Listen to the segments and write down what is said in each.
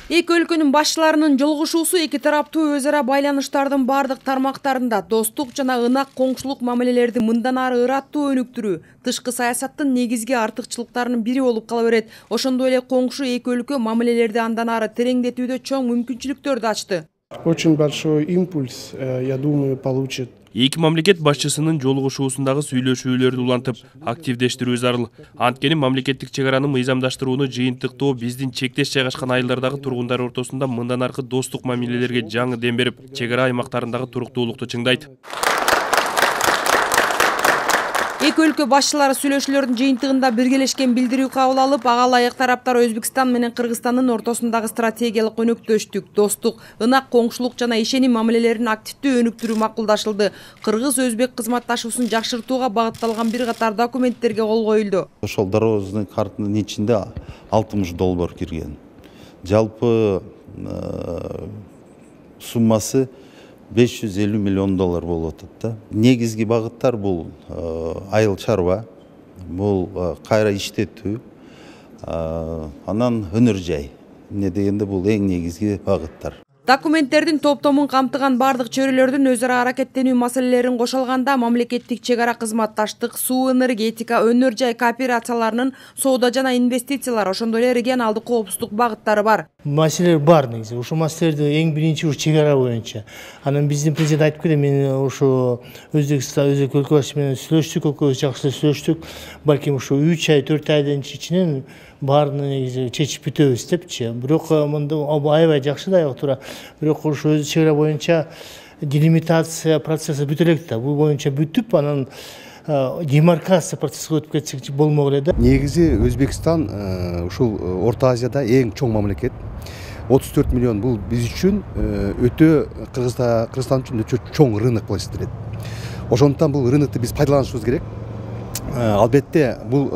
Эки өлкөнүн башчыларынын жолугушуусу эки тараптуу өз ара байланыштардын бардык тармактарында достук жана ынак коңшулук мамилелерди мындан ары ыраттуу өнүктүрүү, тышкы саясаттын негизги артыкчылыктарынын бири болуп кала берет. Ошондой эле коңшу эки өлкө мамилелерди андан ары тереңдетүүдө чоң мүмкүнчүлүктөрдү ачты. Очень большой импульс, я думаю, получит. Эки мамлекет башчысынын жолугушуусундагы сүйлөшүүлөрдү улантып, активдештирүү зарыл. Анткени мамлекеттик чек араны мыйзамдаштырууну жыйынтыктоо биздин чектеш жайгашкан айылдардагы тургундар ортосунда мындан аркы достук мамилелерге жаңы дем берип, чек ара аймактарындагы туруктуулукту чыңдайт. Эки өлкө башчылары сүйлөшүүлөрдүн жыйынтыгында биргелешкен билдирүү кабыл алып, ага ылайык тараптар Өзбекстан менен Кыргызстандын ортосундагы стратегиялык өнөктөштүк, достук, ынак коңшулук жана ишеним мамилелерин активдүү өнүктүрүү макулдашылды. Кыргыз-өзбек кызматташуусун жакшыртууга багытталган бир катар документтерге кол коюлду. Ошол дорожный картанын ичинде 60 доллар кирген. Жалпы суммасы 550 миллион доллар болуп атат да. Негизги багыттар бул айыл чарба, бул кайра иштетүү, анан өнөр жай. Эмне дегенде бул эң негизги багыттар. Документтердин топтомун камтыган бардык чөйрөлөрдүн өз ара аракеттенүү маселелерин кошо алганда мамлекеттик чек ара кызматташтык, суу, энергетика, өнөр жай кооперацияларынын соода жана инвестициялар, ошондой эле регионалдык коопсуздук багыттары бар. Маселелер бар негизи. Ошол маселелерди эң биринчи чек ара боюнча. Анан биздин президент айтып келе, мен ошо Өзбекстан өлкө башы менен сүйлөштүк, экөөбүз жакшы сүйлөштүк. Балким ошо 3 ай, 4 айдын ичинен баарын негизи чечип бүтөбүз депчи. Бирок мында аябай жакшы да тура. Бирок ошо өз чек ара боюнча делимитация процесси бүтө элек да. Бул боюнча бүтүп, анан демаркация процесси өтүп кетсек болмок эле да. Негизи Өзбекстан ушул Орто Азияда эң чоң мамлекет. 34 миллион бул биз үчүн өтө Кыргызстан үчүн өтө чоң рынок болуп эсептелет. Ошондуктан бул рынокты биз пайдаланышыбыз керек. Албетте бул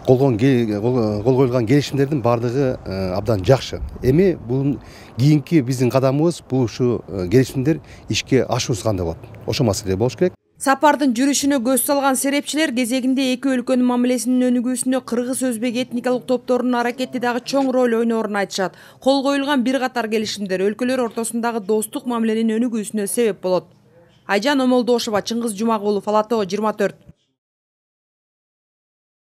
кол коюлган келишимдердин бардыгы абдан жакшы. Эми бул кийинки биздин кадамыбыз бул ушу келишимдер ишке ашуусу кандай болот. Ошо маселе болуш керек. Сапардын жүрүшүнө көз салган серепчилер кезегинде эки өлкөнүн мамилесинин өнүгүүсүнө кыргыз-өзбек этникалык топторунун аракети дагы чоң роль ойноорун айтышат. Кол коюлган бир катар келишимдер өлкөлөр ортосундагы достук мамиленин өнүгүүсүнө себеп болот. Айжан Омолдошова, Чыңгыз Жумагулов, Ала Тоо 24.